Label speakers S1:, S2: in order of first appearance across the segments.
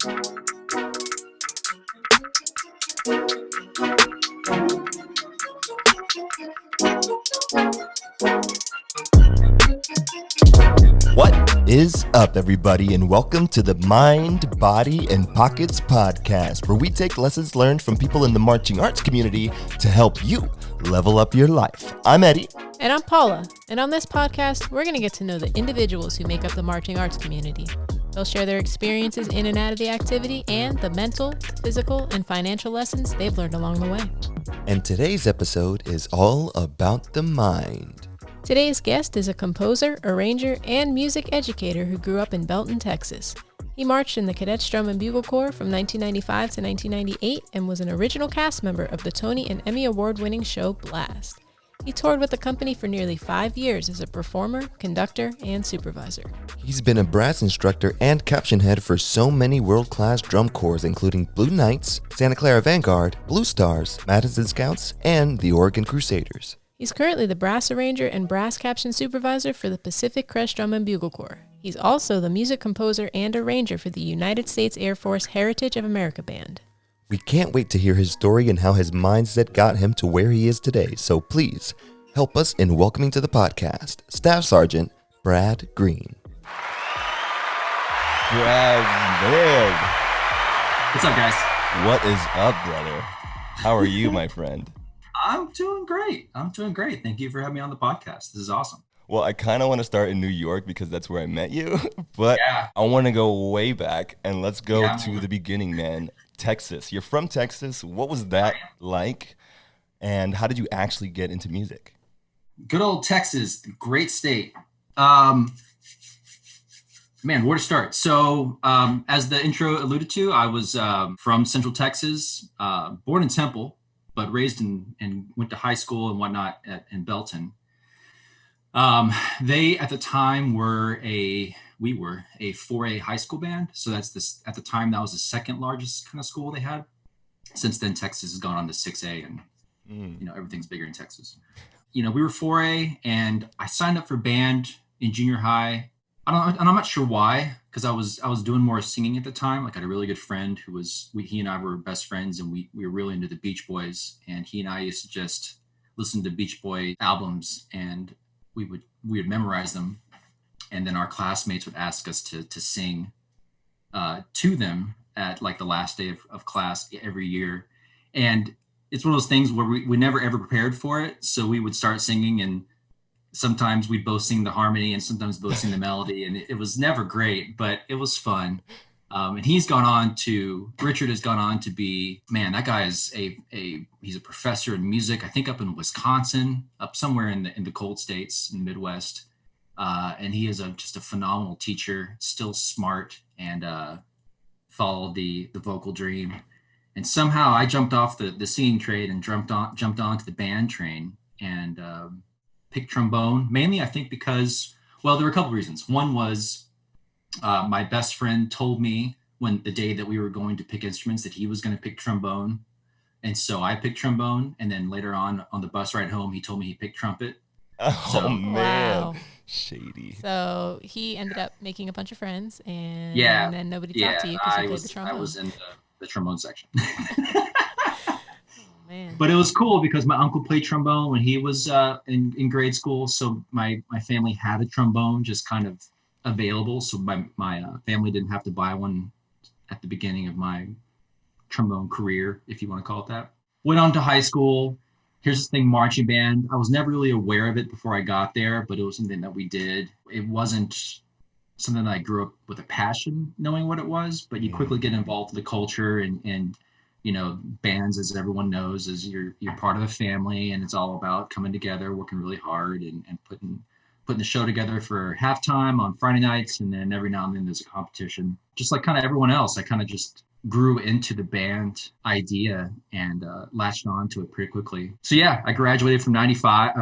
S1: What is up, everybody, and welcome to the Mind, Body, and Pockets podcast, where we take lessons learned from people in the marching arts community to help you level up your life. I'm Eddie.
S2: And I'm Paula. And on this podcast, we're going to get to know the individuals who make up the marching arts community. They'll share their experiences in and out of the activity and the mental, physical, and financial lessons they've learned along the way.
S1: And today's episode is all about the mind.
S2: Today's guest is a composer, arranger, and music educator who grew up in Belton, Texas. He marched in the Cadets Drum and Bugle Corps from 1995 to 1998 and was an original cast member of the Tony and Emmy Award-winning show Blast. He toured with the company for nearly 5 years as a performer, conductor, and supervisor.
S1: He's been a brass instructor and caption head for so many world-class drum corps, including Blue Knights, Santa Clara Vanguard, Blue Stars, Madison Scouts, and the Oregon Crusaders.
S2: He's currently the brass arranger and brass caption supervisor for the Pacific Crest Drum and Bugle Corps. He's also the music composer and arranger for the United States Air Force Heritage of America Band.
S1: We can't wait to hear his story and how his mindset got him to where he is today, so please help us in welcoming to the podcast, Staff Sergeant Brad Green.
S3: Brad, man.
S4: What's up, guys?
S3: What is up, brother? How are you, my friend?
S4: I'm doing great. Thank you for having me on the podcast. This is awesome.
S3: Well, I kind of want to start in New York because that's where I met you, but
S4: Yeah.
S3: I want to go way back and let's go to the beginning, man. Texas. You're from Texas. What was that like? And how did you actually get into music?
S4: Good old Texas, great state. Man, where to start? So, as the intro alluded to, I was from Central Texas, born in Temple, but raised and went to high school and whatnot in Belton. They at the time we were a 4A high school band. So at the time that was the second largest kind of school they had. Since then, Texas has gone on to 6A and everything's bigger in Texas. We were 4A and I signed up for band in junior high. I'm not sure why, because I was doing more singing at the time. Like I had a really good friend he and I were best friends, and we were really into the Beach Boys, and he and I used to just listen to Beach Boy albums, and we would memorize them, and then our classmates would ask us to sing to them at like the last day of class every year. And it's one of those things where we never ever prepared for it, so we would start singing, and sometimes we'd both sing the harmony and sometimes both sing the melody, and it was never great, but it was fun. And Richard has gone on to be, man, that guy is he's a professor in music, I think up in Wisconsin, up somewhere in the cold states in the Midwest. And he is just a phenomenal teacher, still smart, and followed the vocal dream. And somehow I jumped off the singing train and jumped onto the band train and picked trombone, mainly I think because, well, there were a couple reasons. One was my best friend told me the day that we were going to pick instruments that he was going to pick trombone. And so I picked trombone. And then later on the bus ride home, he told me he picked trumpet.
S3: Oh, man.
S2: Wow.
S3: Shady.
S2: So he ended up making a bunch of friends, and then nobody talked to you because you played the trombone.
S4: I was in the trombone section.
S2: Man.
S4: But it was cool because my uncle played trombone when he was in grade school. So my family had a trombone just kind of available. So my family didn't have to buy one at the beginning of my trombone career, if you want to call it that. Went on to high school. Here's the thing, marching band. I was never really aware of it before I got there, but it was something that we did. It wasn't something that I grew up with a passion knowing what it was, but you quickly get involved in the culture and bands, as everyone knows, is you're part of a family, and it's all about coming together, working really hard, and putting the show together for halftime on Friday nights, and then every now and then there's a competition. Just like kind of everyone else, I kind of just grew into the band idea and latched on to it pretty quickly. So yeah, I graduated 95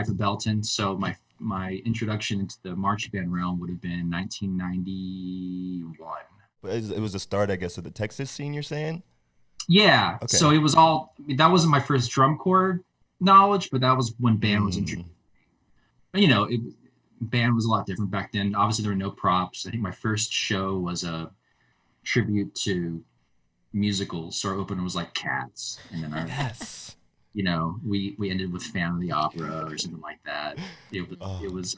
S4: from Belton. So my introduction into the marching band realm would have been 1991.
S3: It was the start, I guess, of the Texas scene, you're saying?
S4: Yeah.
S3: Okay.
S4: So that wasn't my first drum corps knowledge, but that was when band was introduced. But, band was a lot different back then. Obviously, there were no props. I think my first show was a tribute to musicals. So our opener was like Cats, and then our
S3: Yes.
S4: we ended with Phantom of the Opera or something like that. It was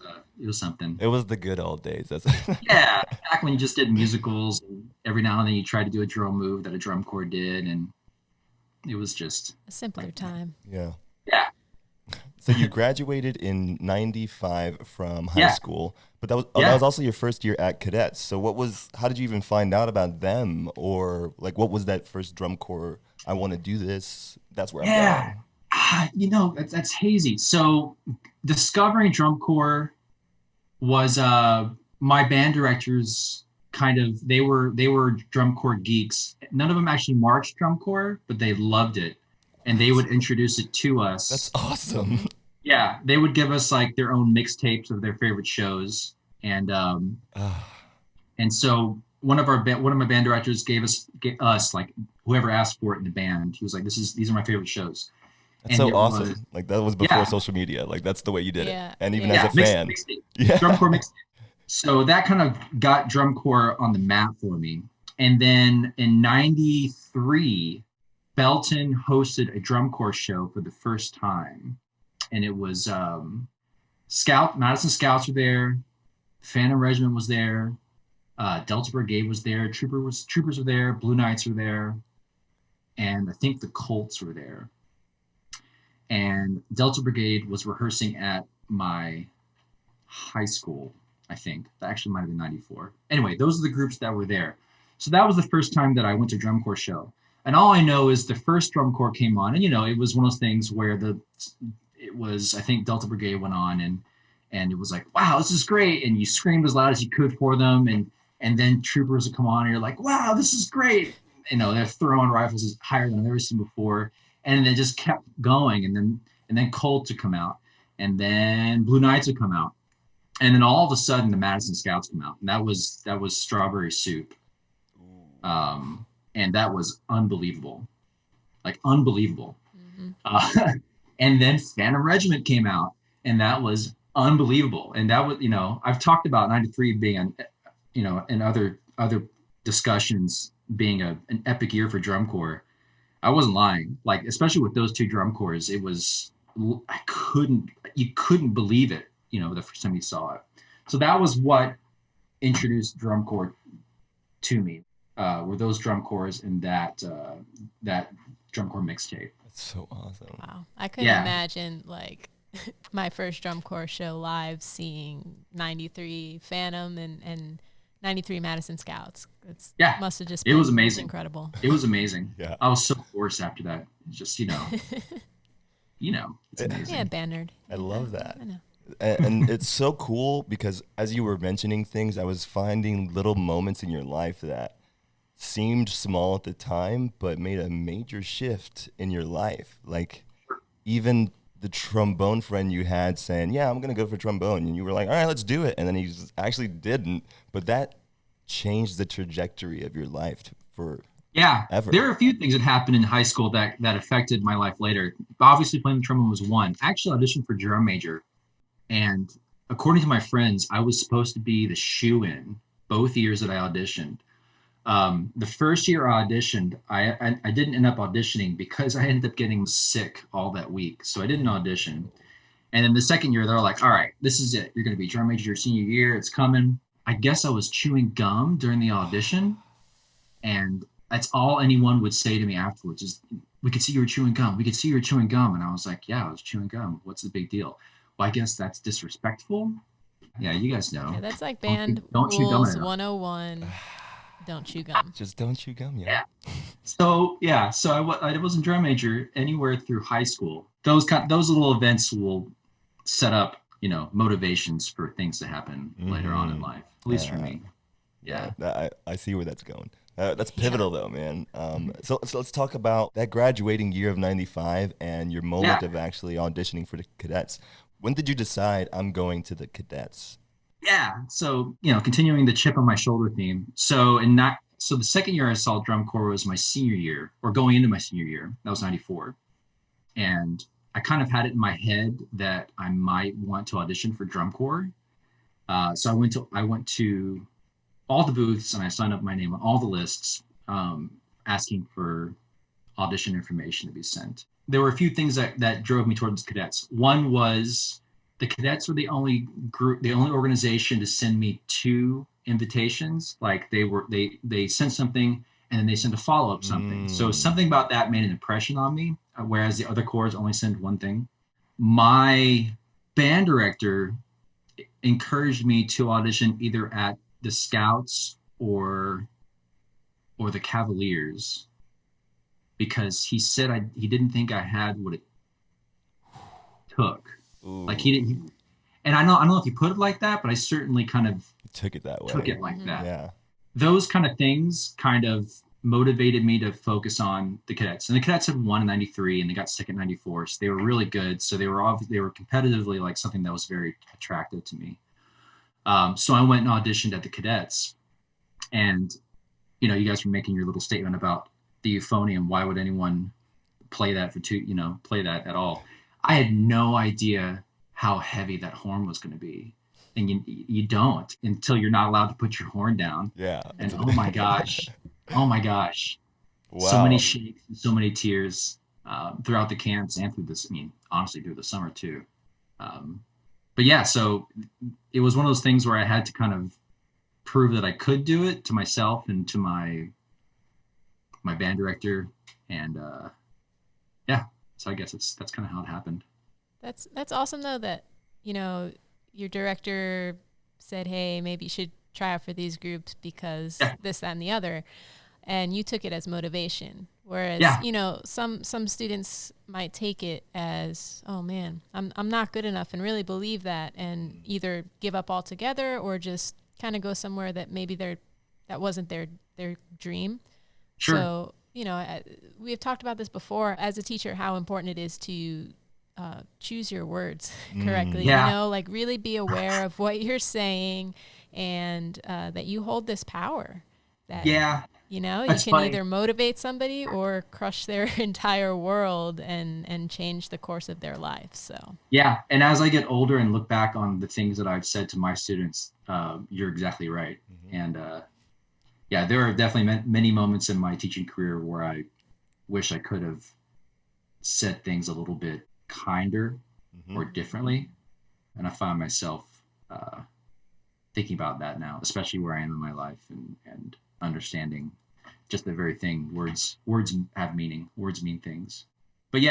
S4: something.
S3: It was the good old days. That's
S4: Yeah, back when you just did musicals, and every now and then you tried to do a drum move that a drum corps did, and it was just
S2: A simpler time.
S3: yeah.
S4: yeah,
S3: So you graduated in '95 from high
S4: Yeah.
S3: school, but that
S4: Yeah.
S3: was also your first year at Cadets. So how did you even find out about them, or like what was that first drum corps? I want to do this. That's where I'm
S4: yeah.
S3: going.
S4: That's hazy. So discovering drum corps was my band directors they were drum corps geeks. None of them actually marched drum corps, but they loved it, and they would introduce it to us.
S3: That's awesome.
S4: Yeah, they would give us like their own mixtapes of their favorite shows, and so one of my band directors gave us like whoever asked for it in the band. He was like, these are my favorite shows.
S3: That's
S4: And
S3: so
S4: it
S3: awesome.
S4: was-
S3: Like that was before
S4: Yeah.
S3: social media. Like that's the way you did
S2: Yeah.
S3: it. And even
S2: Yeah.
S3: as a fan.
S4: mixtape.
S3: Yeah.
S4: Drum corps mixtape. So that kind of got drum corps on the map for me. And then in '93, Belton hosted a drum corps show for the first time, and it was Madison Scouts were there, Phantom Regiment was there, Delta Brigade was there, Troopers were there, Blue Knights were there, and I think the Colts were there. And Delta Brigade was rehearsing at my high school, I think. That actually might have been '94. Anyway, those are the groups that were there. So that was the first time that I went to drum corps show. And all I know is the first drum corps came on, and it was one of those things where I think Delta Brigade went on, and it was like, wow, this is great, and you screamed as loud as you could for them, and then Troopers would come on, and you're like, wow, this is great. They're throwing rifles higher than I've ever seen before, and they just kept going, and then Colt would come out, and then Blue Knights would come out, and then all of a sudden the Madison Scouts come out, and that was Strawberry Soup. And that was unbelievable, like unbelievable.
S2: Mm-hmm.
S4: And then Phantom Regiment came out, and that was unbelievable. And that was, I've talked about '93 being in other discussions being an epic year for drum corps. I wasn't lying. Like, especially with those two drum corps, it was, you couldn't believe it, the first time you saw it. So that was what introduced drum corps to me. Were those drum corps and that drum corps mixtape.
S3: That's so awesome.
S2: Wow. I couldn't imagine like my first drum corps show live seeing '93 Phantom and '93 Madison Scouts. Must have just been,
S4: it was amazing.
S2: Incredible.
S4: It was amazing.
S3: Yeah.
S4: I was so hoarse after that. Just, it's amazing.
S2: Yeah, band nerd.
S3: I love that.
S2: I know.
S3: And it's so cool because as you were mentioning things, I was finding little moments in your life that seemed small at the time, but made a major shift in your life. Like even the trombone friend you had saying, yeah, I'm going to go for trombone. And you were like, all right, let's do it. And then he actually didn't. But that changed the trajectory of your life for ever.
S4: There are a few things that happened in high school that affected my life later. Obviously playing the trombone was one. I actually auditioned for drum major. And according to my friends, I was supposed to be the shoe-in both years that I auditioned. The first year I auditioned, I didn't end up auditioning because I ended up getting sick all that week. So I didn't audition. And then the second year, they're like, all right, this is it. You're going to be drum major your senior year. It's coming. I guess I was chewing gum during the audition. And that's all anyone would say to me afterwards is, we could see you were chewing gum. We could see you were chewing gum. And I was like, yeah, I was chewing gum. What's the big deal? Well, I guess that's disrespectful. Yeah, you guys know.
S2: Yeah, that's like band
S4: Don't chew gum
S2: rules
S4: enough.
S2: 101. Don't chew gum.
S3: Just don't chew gum,
S4: Yeah. So I wasn't drum major anywhere through high school. Those little events will set up, motivations for things to happen later on in life. At least for me. Yeah.
S3: I see where that's going. That's pivotal though, man. So let's talk about that graduating year of '95 and your moment of actually auditioning for the cadets. When did you decide I'm going to the cadets?
S4: Yeah. So, continuing the chip on my shoulder theme. So the second year I saw drum corps was my senior year, or going into my senior year. That was '94. And I kind of had it in my head that I might want to audition for drum corps. So I went to all the booths and I signed up my name on all the lists, asking for audition information to be sent. There were a few things that drove me towards cadets. One was the cadets were the only organization to send me 2 invitations. Like they sent something and then they sent a follow-up something. So something about that made an impression on me, whereas the other corps only send one thing. My band director encouraged me to audition either at the Scouts or the Cavaliers, because he said he didn't think I had what it took.
S3: Ooh.
S4: Like he didn't, and I don't know if he put it like that, but I certainly kind of
S3: took it that way.
S4: Took it like that.
S3: Yeah.
S4: Those kind of things kind of motivated me to focus on the cadets. And the cadets had won in '93 and they got second 94, so they were really good. So they were competitively like something that was very attractive to me. So I went and auditioned at the cadets, and you guys were making your little statement about the euphonium. Why would anyone play that play that at all? I had no idea how heavy that horn was going to be. And you don't until you're not allowed to put your horn down.
S3: Yeah.
S4: And oh my gosh. Wow. So many shakes and so many tears throughout the camps and through this, honestly, through the summer too. But yeah, so it was one of those things where I had to kind of prove that I could do it to myself and to my band director. And yeah, so I guess that's kind of how it happened.
S2: That's awesome though, that, your director said, hey, maybe you should try out for these groups because this, that, and the other. And you took it as motivation. Whereas, some students might take it as, oh man, I'm not good enough, and really believe that and either give up altogether or just kind of go somewhere that maybe that wasn't their dream.
S4: Sure.
S2: So, we have talked about this before as a teacher, how important it is to choose your words correctly. Like really be aware of what you're saying, and that you hold this power that you can funny. Either motivate somebody or crush their entire world and change the course of their life. So
S4: and as I get older and look back on the things that I've said to my students, you're exactly right. And there are definitely many moments in my teaching career where I wish I could have said things a little bit kinder or differently, and I find myself thinking about that now, especially where I am in my life, and understanding just the very thing. Words have meaning. Words mean things. But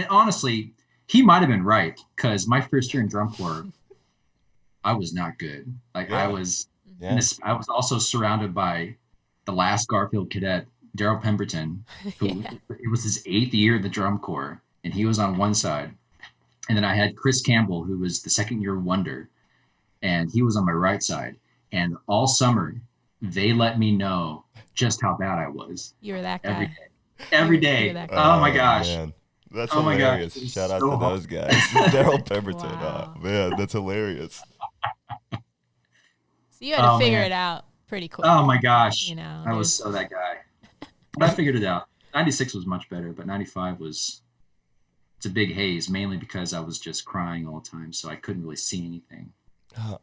S4: honestly, he might have been right, because my first year in drum corps, I was not good. I was also surrounded by the last Garfield cadet, Daryl Pemberton, who it was his 8th year in the drum corps, and he was on one side. And then I had Chris Campbell, who was the second year wonder, and he was on my right side. And all summer, they let me know just how bad I was.
S2: You were that guy.
S4: Every day. Oh my gosh.
S3: Man. That's hilarious. Shout out to those guys. Daryl Pemberton.
S2: Wow.
S3: Oh, man, that's hilarious.
S2: So you had to figure it out pretty quick.
S4: Oh my gosh. I was so that guy. But I figured it out. 96 was much better, but 95 it's a big haze, mainly because I was just crying all the time, so I couldn't really see anything.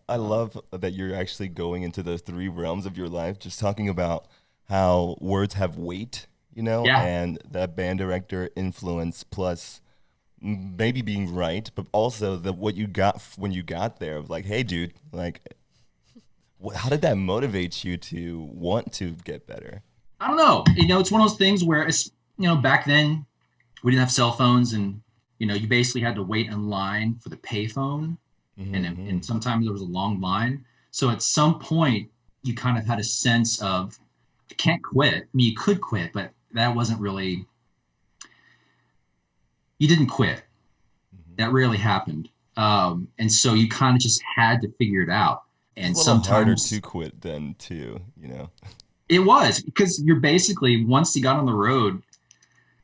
S3: I love that you're actually going into those 3 realms of your life, just talking about how words have weight, and that band director influence, plus maybe being right, but also what you got when you got there. Like, hey, dude, how did that motivate you to want to get better?
S4: I don't know. It's one of those things where it's, back then we didn't have cell phones, and, you basically had to wait in line for the payphone. And sometimes there was a long line. So at some point you kind of had a sense of, you can't quit. You could quit, but that wasn't really, you didn't quit. That rarely happened. And so you kind of just had to figure it out. And
S3: it's a little harder
S4: sometimes
S3: to quit than to,
S4: It was, because you're basically, once you got on the road,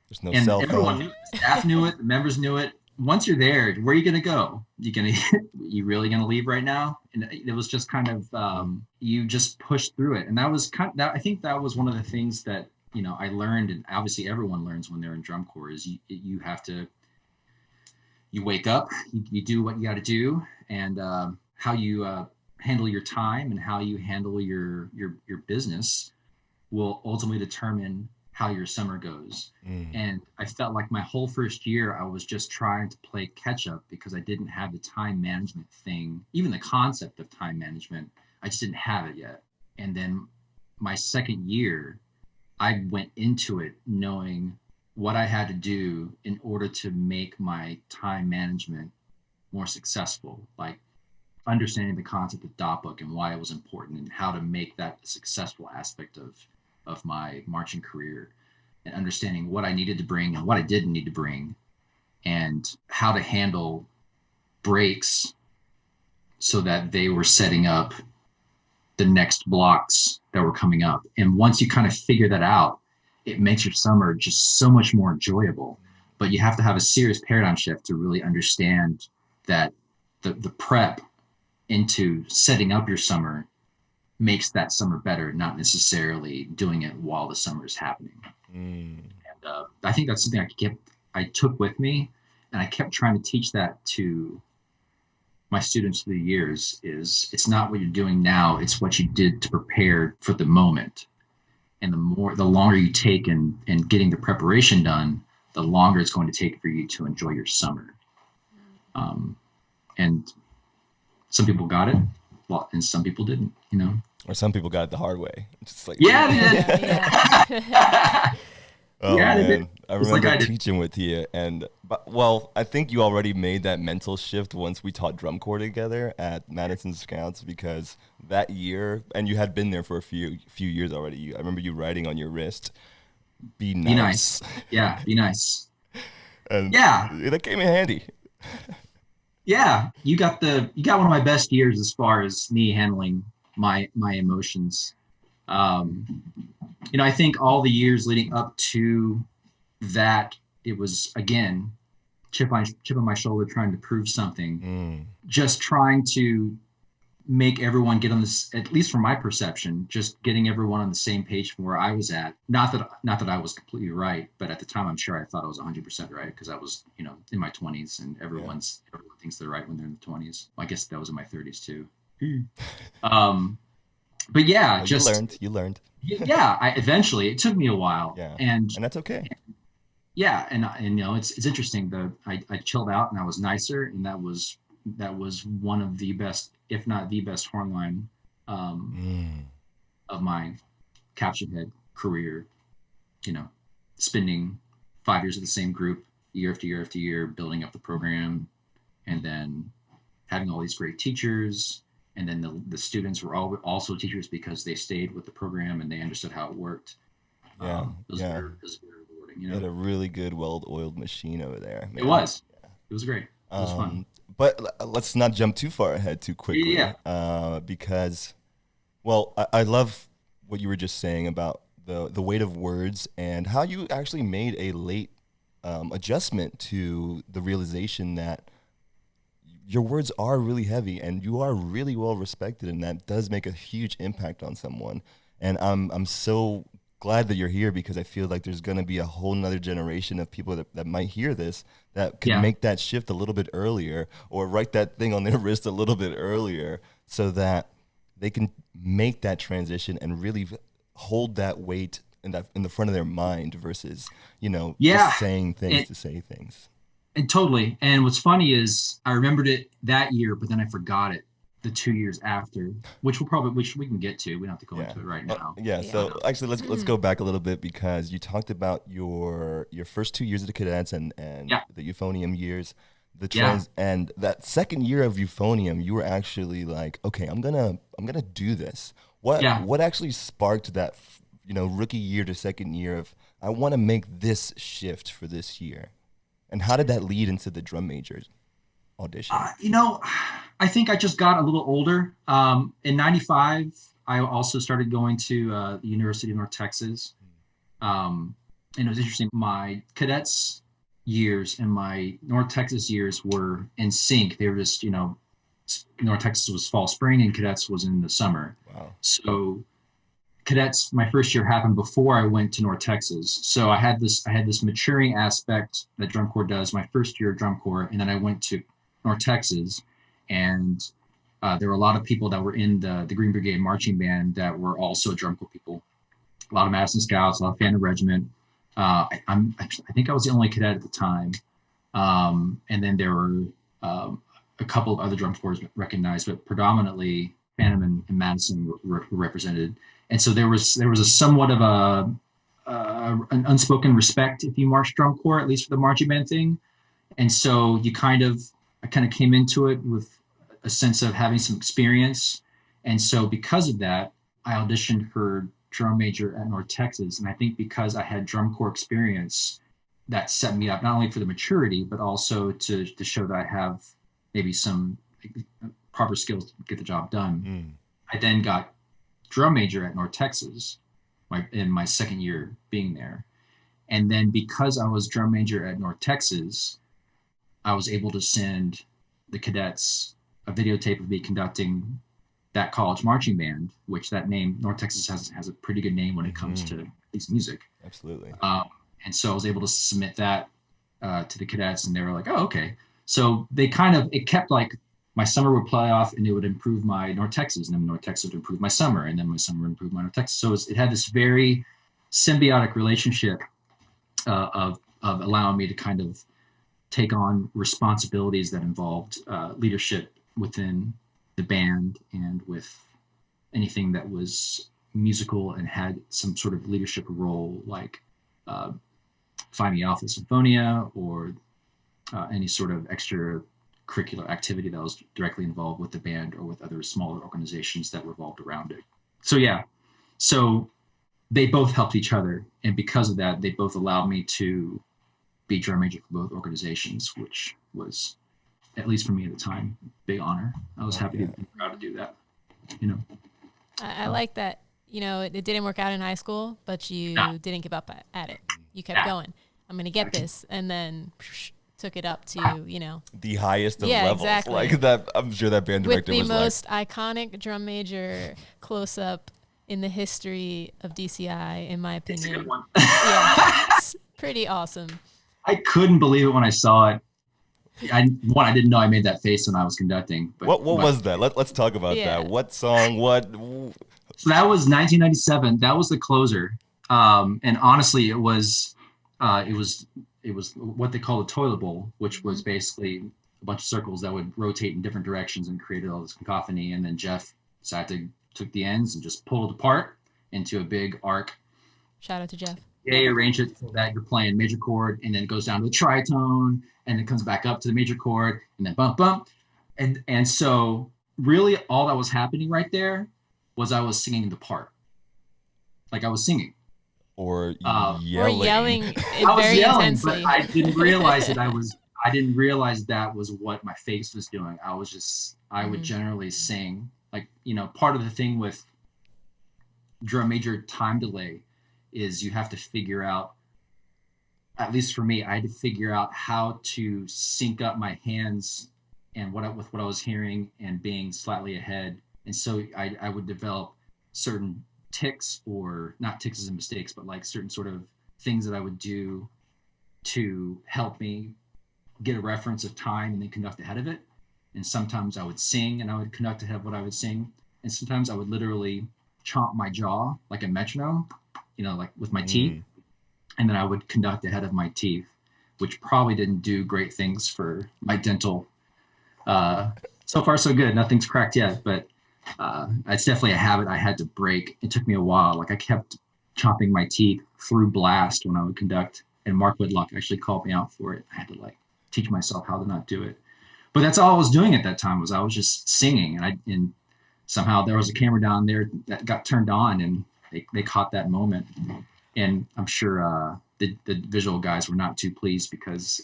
S3: there's no
S4: and
S3: cell
S4: everyone
S3: phone.
S4: knew it, the staff knew it, the members knew it. Once you're there, where are you going to go? You really going to leave right now? And it was just kind of, you just pushed through it. And that was I think that was one of the things that, I learned, and obviously everyone learns when they're in drum corps, is you have to, you wake up, you do what you got to do, and how you handle your time and how you handle your business will ultimately determine how your summer goes. And I felt like my whole first year, I was just trying to play catch up because I didn't have the time management thing, even the concept of time management. I just didn't have it yet. And then my second year, I went into it knowing what I had to do in order to make my time management more successful, like understanding the concept of dot book and why it was important and how to make that a successful aspect of my marching career, and understanding what I needed to bring and what I didn't need to bring, and how to handle breaks so that they were setting up the next blocks that were coming up. And once you kind of figure that out, it makes your summer just so much more enjoyable. But you have to have a serious paradigm shift to really understand that the prep into setting up your summer makes that summer better, not necessarily doing it while the summer is happening. And I think that's something I took with me, and I kept trying to teach that to my students through the years. Is it's not what you're doing now, it's what you did to prepare for the moment. And the longer you take in getting the preparation done, the longer it's going to take for you to enjoy your summer. And some people got it, well, and some people didn't,
S3: Or some people got it the hard way. Just like
S4: yeah.
S3: Oh
S4: Yeah, they
S3: man,
S4: did.
S3: I
S4: Just like
S3: remember
S4: I did.
S3: teaching with you, and I think you already made that mental shift once we taught drum corps together at Madison Scouts, because that year, and you had been there for a few years already. I remember you writing on your wrist, "Be nice."
S4: Be nice. Yeah, be nice.
S3: And
S4: Yeah.
S3: that came in handy.
S4: Yeah, you got one of my best years as far as me handling my emotions. I think all the years leading up to that, it was, again, chip on my shoulder, trying to prove something, just trying to make everyone get on this, at least from my perception, just getting everyone on the same page from where I was at. Not that I was completely right, but at the time, I'm sure I thought I was 100% right, because I was, in my 20s, and everyone thinks they're right when they're in the 20s. Well, I guess that was in my 30s too. But yeah,
S3: well, you learned.
S4: Yeah, eventually, it took me a while.
S3: Yeah,
S4: and
S3: that's okay.
S4: Yeah, and it's interesting. I chilled out and I was nicer, and that was one of the best, if not the best, horn line of my caption head career. Spending 5 years with the same group, year after year after year, building up the program, and then having all these great teachers. And then the students were all also teachers because they stayed with the program and they understood how it worked.
S3: Yeah,
S4: it was very rewarding.
S3: You had a really good, well-oiled machine over there.
S4: Man. It was. Yeah. It was great. It was fun.
S3: But let's not jump too far ahead too quickly.
S4: Yeah.
S3: Because, I love what you were just saying about the weight of words and how you actually made a late adjustment to the realization that your words are really heavy and you are really well respected, and that does make a huge impact on someone. And I'm so glad that you're here, because I feel like there's going to be a whole nother generation of people that might hear this that could make that shift a little bit earlier, or write that thing on their wrist a little bit earlier, so that they can make that transition and really hold that weight in the front of their mind versus, just saying things to say things.
S4: And totally. And what's funny is I remembered it that year, but then I forgot it the 2 years after, which we can get to. We don't have to go into it right now.
S3: So actually, let's go back a little bit, because you talked about your first 2 years of the cadets and the euphonium years, and that second year of euphonium, you were actually like, okay, I'm gonna do this. What actually sparked that, rookie year to second year of, I want to make this shift for this year? And how did that lead into the drum majors audition?
S4: I think I just got a little older. In 95, I also started going to the University of North Texas. And it was interesting. My cadets years and my North Texas years were in sync. They were just, North Texas was fall, spring, and cadets was in the summer.
S3: Wow.
S4: So cadets, my first year happened before I went to North Texas. So I had this maturing aspect that drum corps does my first year of drum corps. And then I went to North Texas, and there were a lot of people that were in the Green Brigade marching band that were also drum corps people. A lot of Madison Scouts, a lot of Phantom Regiment. I think I was the only cadet at the time. And then there were a couple of other drum corps recognized, but predominantly Phantom and Madison were represented. And so there was a somewhat of an unspoken respect if you marched drum corps, at least for the marching band thing. And so I kind of came into it with a sense of having some experience. And so because of that, I auditioned for drum major at North Texas. And I think because I had drum corps experience, that set me up not only for the maturity, but also to show that I have maybe some proper skills to get the job done. I then got drum major at North Texas in my second year being there. And then because I was drum major at North Texas, I was able to send the cadets a videotape of me conducting that college marching band, which that name, North Texas has a pretty good name when it comes to these music.
S3: Absolutely.
S4: And so I was able to submit that to the cadets, and they were like, oh, okay. So it kept like my summer would play off and it would improve my North Texas, and then North Texas would improve my summer, and then my summer would improve my North Texas. So it had this very symbiotic relationship of allowing me to kind of take on responsibilities that involved leadership within the band and with anything that was musical and had some sort of leadership role, like Phi Mi Alpha Symphonia or any sort of extracurricular activity that was directly involved with the band or with other smaller organizations that revolved around it. So yeah, so they both helped each other. And because of that, they both allowed me to be drum major for both organizations, which was, at least for me at the time, big honor. I was happy and proud to do that, you know.
S2: I like that, you know, it didn't work out in high school, but you didn't give up at it. You kept going. I'm going to get this. And then took it up to, you know.
S3: The highest of levels. Exactly. Like that, I'm sure that band director was
S2: with the most iconic drum major close-up in the history of DCI, in my opinion.
S4: It's a good one.
S2: Yeah, it's pretty awesome. I
S4: couldn't believe it when I saw it. I didn't know I made that face when I was conducting. But
S3: what was that? Let's talk about that. What song?
S4: So that was 1997. That was the closer. And honestly, it was what they call a toilet bowl, which was basically a bunch of circles that would rotate in different directions and created all this cacophony. And then Jeff took the ends and just pulled it apart into a big arc.
S2: Shout out to Jeff.
S4: They arrange it so that you're playing major chord, and then it goes down to the tritone, and it comes back up to the major chord, and then bump, bump. And so really all that was happening right there was I was singing the part. Like I was singing.
S3: Or yelling.
S2: Or yelling
S4: I was
S2: very
S4: yelling,
S2: intensely.
S4: But I didn't realize I didn't realize that was what my face was doing. I would generally sing. Like, you know, part of the thing with drum major time delay is you have to figure out, at least for me, I had to figure out how to sync up my hands and with what I was hearing and being slightly ahead. And so I would develop certain ticks, or not ticks as in mistakes, but like certain sort of things that I would do to help me get a reference of time and then conduct ahead of it. And sometimes I would sing and I would conduct ahead of what I would sing. And sometimes I would literally chomp my jaw like a metronome, you know, like with my teeth. And then I would conduct ahead of my teeth, which probably didn't do great things for my dental. So far, so good. Nothing's cracked yet, but it's definitely a habit I had to break. It took me a while. Like I kept chomping my teeth through blast when I would conduct, and Mark Whitlock actually called me out for it. I had to like teach myself how to not do it. But that's all I was doing at that time, was I was just singing, and somehow there was a camera down there that got turned on, and they caught that moment. And I'm sure the visual guys were not too pleased, because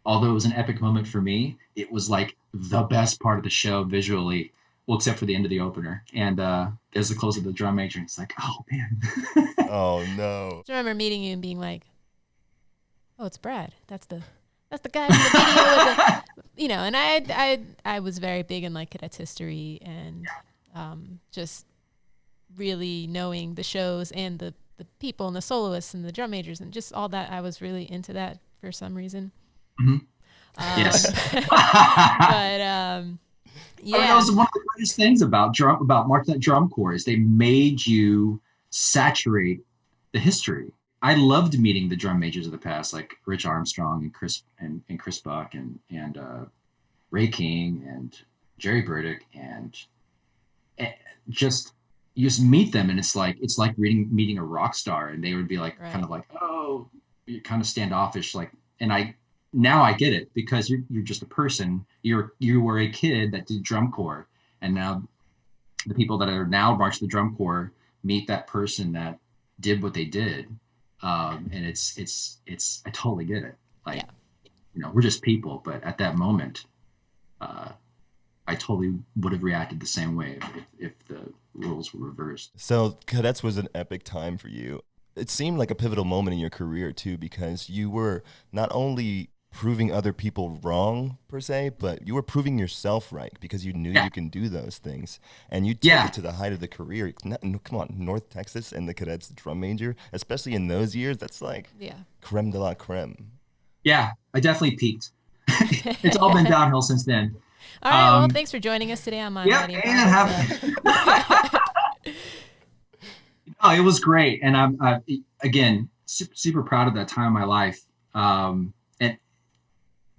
S4: although it was an epic moment for me, it was like the best part of the show visually, well, except for the end of the opener. And there's the close of the drum major, and it's like, oh man.
S3: Oh no.
S2: I remember meeting you and being like, oh, it's Brad. That's the guy from the video with the, you know. And I was very big in like cadets history and just really knowing the shows and the people and the soloists and the drum majors and just all that. I was really into that for some reason.
S4: Mm-hmm. Yes.
S2: Yeah.
S4: I mean, that was one of the greatest things about marching that drum corps is they made you saturate the history. I loved meeting the drum majors of the past, like Rich Armstrong and Chris Buck and Ray King and Jerry Burdick and just you just meet them and it's like meeting a rock star, and they would be like kind of like, oh, you're kind of standoffish, like, and now I get it, because you're just a person. You were a kid that did drum corps, and now the people that are now marching the drum corps meet that person that did what they did, and it's I totally get it. Like, we're just people, but at that moment, I totally would have reacted the same way if the roles were reversed.
S3: So Cadets was an epic time for you. It seemed like a pivotal moment in your career too, because you were not only proving other people wrong per se, but you were proving yourself right, because you knew you can do those things, and you took it to the height of the career. Come on, North Texas and the Cadets drum major, especially in those years, that's like creme de la creme.
S4: Yeah, I definitely peaked. It's all been downhill since then.
S2: All right, well, thanks for joining us today on My Mighty
S4: Oh, it was great, and I'm again super proud of that time in my life. And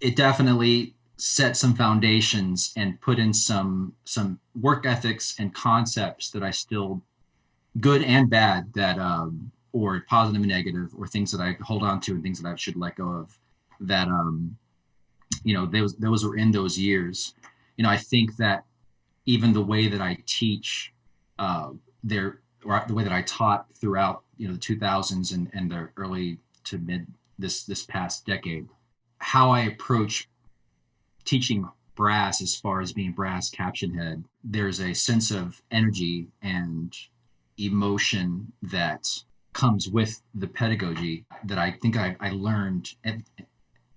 S4: it definitely set some foundations and put in some work ethics and concepts that I still, good and bad, that or positive and negative, or things that I hold on to and things that I should let go of, that those were in those years. I think that even the way that I teach or the way that I taught throughout the 2000s and the early to mid this past decade, how I approach teaching brass as far as being brass caption head, there's a sense of energy and emotion that comes with the pedagogy that I think I learned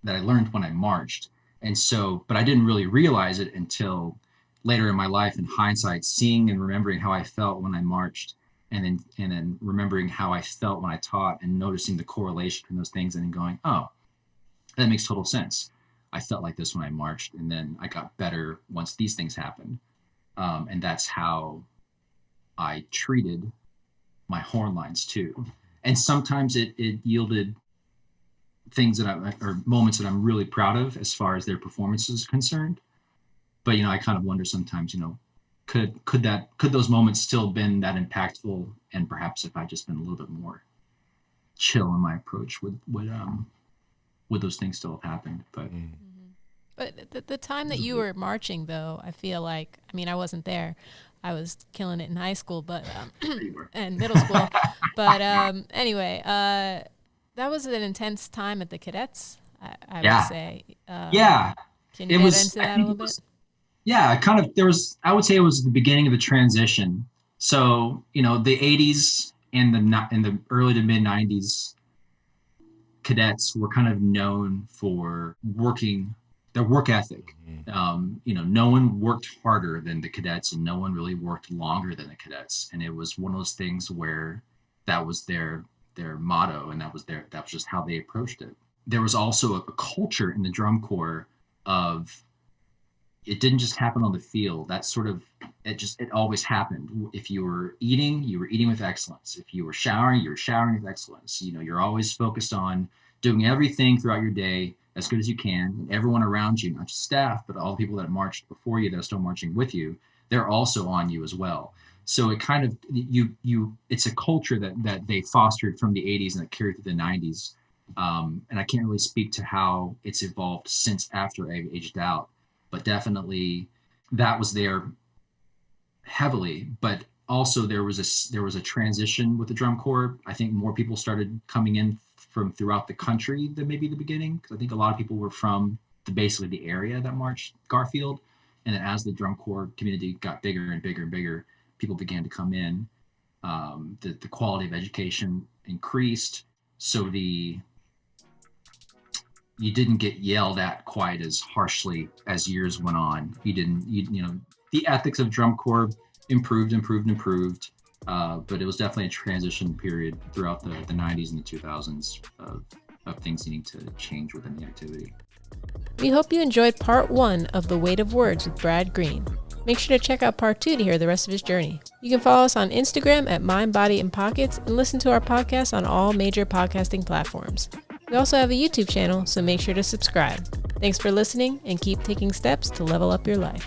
S4: when I marched. And so, but I didn't really realize it until later in my life, in hindsight, seeing and remembering how I felt when I marched, and then remembering how I felt when I taught, and noticing the correlation between those things, and then going, oh, that makes total sense. I felt like this when I marched, and then I got better once these things happened. And that's how I treated my horn lines too. And sometimes it yielded things or moments that I'm really proud of as far as their performance is concerned. But I kind of wonder sometimes, could those moments still been that impactful? And perhaps if I just been a little bit more chill in my approach, would those things still have happened? But
S2: But the time that you were marching, though, I feel like, I wasn't there. I was killing it in high school, but and middle school. But anyway, that was an intense time at the Cadets, I would say. Can you get into that a little bit?
S4: I would say it was the beginning of the transition. So, the 80s and the early to mid 90s cadets were kind of known for their work ethic. No one worked harder than the cadets, and no one really worked longer than the cadets. And it was one of those things where that was their motto, and that was just how they approached it. There was also a culture in the drum corps of, it didn't just happen on the field. That sort of, it always happened. If you were eating with excellence. If you were showering with excellence. You're always focused on doing everything throughout your day as good as you can. And everyone around you, not just staff, but all the people that marched before you that are still marching with you, they're also on you as well. So it kind of, it's a culture that they fostered from the 80s and that carried through the 90s. And I can't really speak to how it's evolved since after I aged out, but definitely that was there heavily. But also there was a transition with the drum corps. I think more people started coming in from throughout the country than maybe the beginning, because I think a lot of people were from basically the area that marched Garfield. And then as the drum corps community got bigger and bigger and bigger, people began to come in. The quality of education increased, so you didn't get yelled at quite as harshly as years went on. The ethics of drum corps improved, but it was definitely a transition period throughout the 90s and the 2000s of things needing to change within the activity.
S2: We hope you enjoyed part 1 of The Weight of Words with Brad Green. Make sure to check out part 2 to hear the rest of his journey. You can follow us on Instagram at Mind, Body, and Pockets and listen to our podcast on all major podcasting platforms. We also have a YouTube channel, so make sure to subscribe. Thanks for listening and keep taking steps to level up your life.